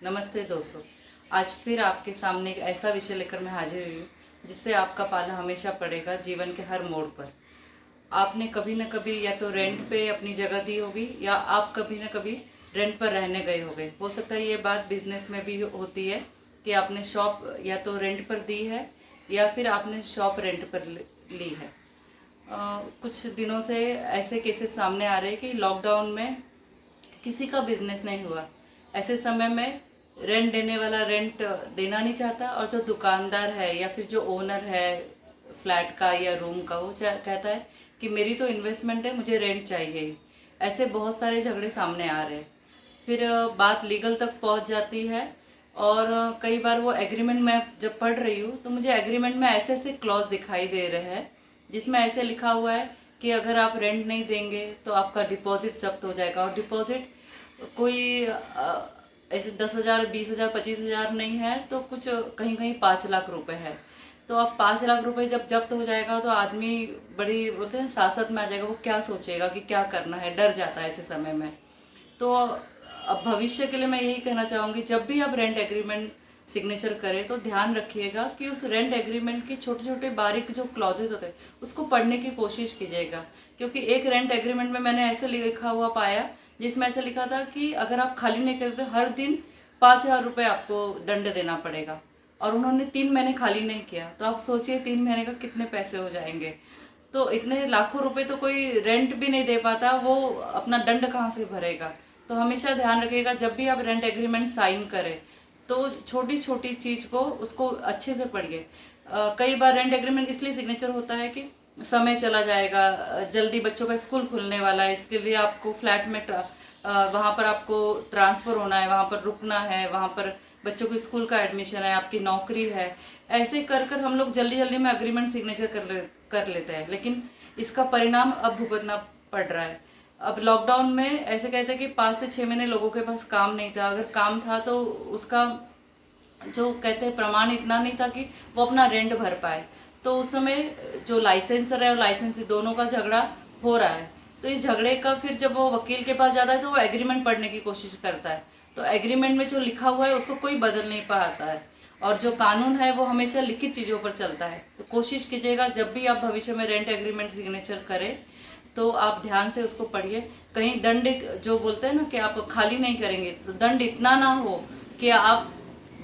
नमस्ते दोस्तों। आज फिर आपके सामने एक ऐसा विषय लेकर मैं हाजिर हुई हूँ जिससे आपका पाला हमेशा पड़ेगा जीवन के हर मोड़ पर। आपने कभी न कभी या तो रेंट पे अपनी जगह दी होगी या आप कभी न कभी रेंट पर रहने गए होंगे। हो सकता है ये बात बिजनेस में भी होती है कि आपने शॉप या तो रेंट पर दी है या फिर आपने शॉप रेंट पर ली है। कुछ दिनों से ऐसे केसेस सामने आ रहे हैं कि लॉकडाउन में किसी का बिजनेस नहीं हुआ। ऐसे समय में रेंट देने वाला रेंट देना नहीं चाहता और जो दुकानदार है या फिर जो ओनर है फ्लैट का या रूम का वो कहता है कि मेरी तो इन्वेस्टमेंट है, मुझे रेंट चाहिए ही। ऐसे बहुत सारे झगड़े सामने आ रहे हैं। फिर बात लीगल तक पहुंच जाती है और कई बार वो एग्रीमेंट में जब पढ़ रही हूँ तो मुझे एग्रीमेंट में ऐसे ऐसे क्लॉज दिखाई दे रहे हैं जिसमें ऐसे लिखा हुआ है कि अगर आप रेंट नहीं देंगे तो आपका डिपॉजिट जब्त हो जाएगा। और डिपॉजिट कोई ऐसे 10,000, 20,000, 25,000 नहीं है तो कुछ कहीं कहीं 5 लाख रुपए है। तो अब 5 लाख रुपए जब जब्त हो जाएगा तो आदमी बड़ी बोलते हैं सासत में आ जाएगा। वो क्या सोचेगा कि क्या करना है, डर जाता है ऐसे समय में। तो अब भविष्य के लिए मैं यही कहना चाहूँगी, जब भी आप रेंट एग्रीमेंट सिग्नेचर करें तो ध्यान रखिएगा कि उस रेंट एग्रीमेंट की छोटे छोटे बारीक जो क्लॉजेज होते हैं उसको पढ़ने की कोशिश कीजिएगा। क्योंकि एक रेंट एग्रीमेंट में मैंने ऐसे लिखा हुआ पाया जिसमें ऐसा लिखा था कि अगर आप खाली नहीं करते हर दिन 5,000 रुपये आपको दंड देना पड़ेगा। और उन्होंने 3 महीने खाली नहीं किया तो आप सोचिए 3 महीने का कितने पैसे हो जाएंगे। तो इतने लाखों रुपए तो कोई रेंट भी नहीं दे पाता, वो अपना दंड कहाँ से भरेगा। तो हमेशा ध्यान रखिएगा जब भी आप रेंट एग्रीमेंट साइन करें तो छोटी छोटी चीज को उसको अच्छे से पढ़िए। कई बार रेंट एग्रीमेंट इसलिए सिग्नेचर होता है कि समय चला जाएगा, जल्दी बच्चों का स्कूल खुलने वाला है, इसके लिए आपको फ्लैट में वहाँ पर आपको ट्रांसफ़र होना है, वहाँ पर रुकना है, वहाँ पर बच्चों को स्कूल का एडमिशन है, आपकी नौकरी है। ऐसे कर कर हम लोग जल्दी जल्दी में अग्रीमेंट सिग्नेचर कर लेते हैं, लेकिन इसका परिणाम अब भुगतना पड़ रहा है। अब लॉकडाउन में ऐसे कहते हैं कि 5 से 6 महीने लोगों के पास काम नहीं था। अगर काम था तो उसका जो कहते हैं प्रमाण इतना नहीं था कि वो अपना रेंट भर पाए। तो उस समय जो लाइसेंसर है और लाइसेंसी दोनों का झगड़ा हो रहा है। तो इस झगड़े का फिर जब वो वकील के पास जाता है तो वो एग्रीमेंट पढ़ने की कोशिश करता है। तो एग्रीमेंट में जो लिखा हुआ है उसको कोई बदल नहीं पाता है। और जो कानून है वो हमेशा लिखित चीज़ों पर चलता है। तो कोशिश कीजिएगा जब भी आप भविष्य में रेंट एग्रीमेंट सिग्नेचर करें तो आप ध्यान से उसको पढ़िए। कहीं दंड जो बोलते हैं ना कि आप खाली नहीं करेंगे तो दंड इतना ना हो कि आप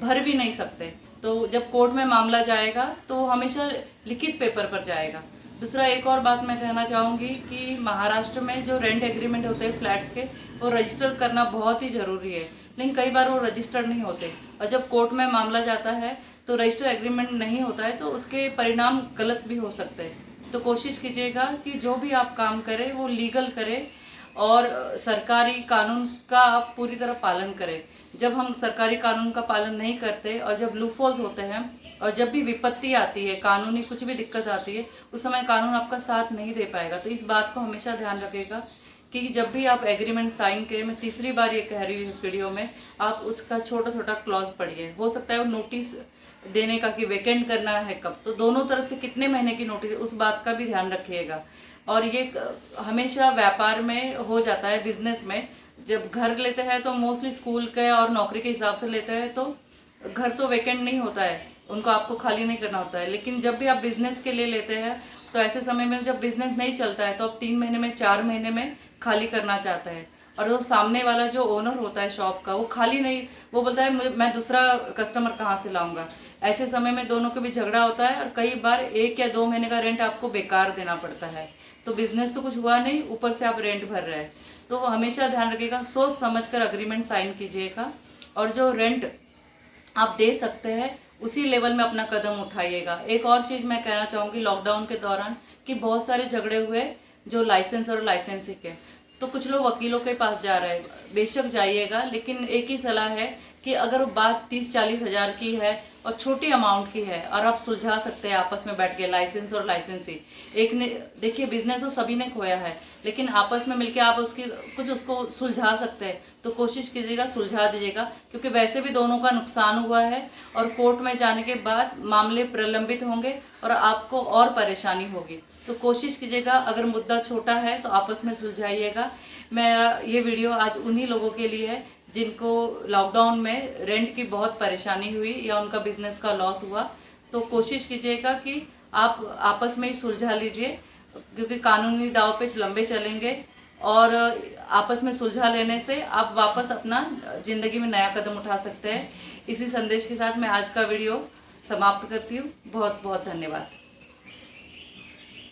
भर भी नहीं सकते। तो जब कोर्ट में मामला जाएगा तो हमेशा लिखित पेपर पर जाएगा। दूसरा एक और बात मैं कहना चाहूँगी कि महाराष्ट्र में जो रेंट एग्रीमेंट होते हैं फ्लैट्स के वो रजिस्टर करना बहुत ही ज़रूरी है, लेकिन कई बार वो रजिस्टर्ड नहीं होते। और जब कोर्ट में मामला जाता है तो रजिस्टर एग्रीमेंट नहीं होता है तो उसके परिणाम गलत भी हो सकते हैं। तो कोशिश कीजिएगा कि जो भी आप काम करें वो लीगल करें और सरकारी कानून का आप पूरी तरह पालन करें। जब हम सरकारी कानून का पालन नहीं करते और जब लूफहोल्स होते हैं और जब भी विपत्ति आती है, कानूनी कुछ भी दिक्कत आती है, उस समय कानून आपका साथ नहीं दे पाएगा। तो इस बात को हमेशा ध्यान रखिएगा कि जब भी आप एग्रीमेंट साइन करें, मैं तीसरी बार ये कह रही हूँ इस वीडियो में, आप उसका छोटा छोटा क्लॉज पढ़िए। हो सकता है वो नोटिस देने का कि वेकेंट करना है कब, तो दोनों तरफ से कितने महीने की नोटिस उस बात का भी ध्यान रखिएगा। और ये हमेशा व्यापार में हो जाता है, बिजनेस में जब घर लेते हैं तो मोस्टली स्कूल के और नौकरी के हिसाब से लेते हैं तो घर तो वेकेंट नहीं होता है, उनको आपको खाली नहीं करना होता है। लेकिन जब भी आप बिजनेस के लिए लेते हैं तो ऐसे समय में जब बिजनेस नहीं चलता है तो आप 3 महीने में 4 महीने में खाली करना चाहता है। और वो सामने वाला जो ओनर होता है शॉप का वो खाली नहीं, वो बोलता है मैं दूसरा कस्टमर कहाँ से लाऊंगा। ऐसे समय में दोनों के भी झगड़ा होता है और कई बार 1 या 2 महीने का रेंट आपको बेकार देना पड़ता है। तो बिजनेस तो कुछ हुआ नहीं, ऊपर से आप रेंट भर रहे हैं। तो हमेशा ध्यान रखिएगा, सोच समझ कर अग्रीमेंट साइन कीजिएगा और जो रेंट आप दे सकते हैं उसी लेवल में अपना कदम उठाइएगा। एक और चीज़ मैं कहना चाहूँगी लॉकडाउन के दौरान कि बहुत सारे झगड़े हुए जो लाइसेंस और लाइसेंसी के, तो कुछ लोग वकीलों के पास जा रहे हैं। बेशक जाइएगा, लेकिन एक ही सलाह है कि अगर बात 30-40 हज़ार की है और छोटी अमाउंट की है और आप सुलझा सकते हैं आपस में बैठ के, लाइसेंस और लाइसेंसी एक ने देखिए बिजनेस तो सभी ने खोया है, लेकिन आपस में मिलके आप उसकी कुछ उसको सुलझा सकते हैं तो कोशिश कीजिएगा सुलझा दीजिएगा। क्योंकि वैसे भी दोनों का नुकसान हुआ है और कोर्ट में जाने के बाद मामले प्रलंबित होंगे और आपको और परेशानी होगी। तो कोशिश कीजिएगा अगर मुद्दा छोटा है तो आपस में सुलझाइएगा। मेरा ये वीडियो आज उन्हीं लोगों के लिए है जिनको लॉकडाउन में रेंट की बहुत परेशानी हुई या उनका बिजनेस का लॉस हुआ, तो कोशिश कीजिएगा कि आप आपस में ही सुलझा लीजिए, क्योंकि कानूनी दाव पेच लंबे चलेंगे और आपस में सुलझा लेने से आप वापस अपना ज़िंदगी में नया कदम उठा सकते हैं। इसी संदेश के साथ मैं आज का वीडियो समाप्त करती हूँ। बहुत बहुत धन्यवाद।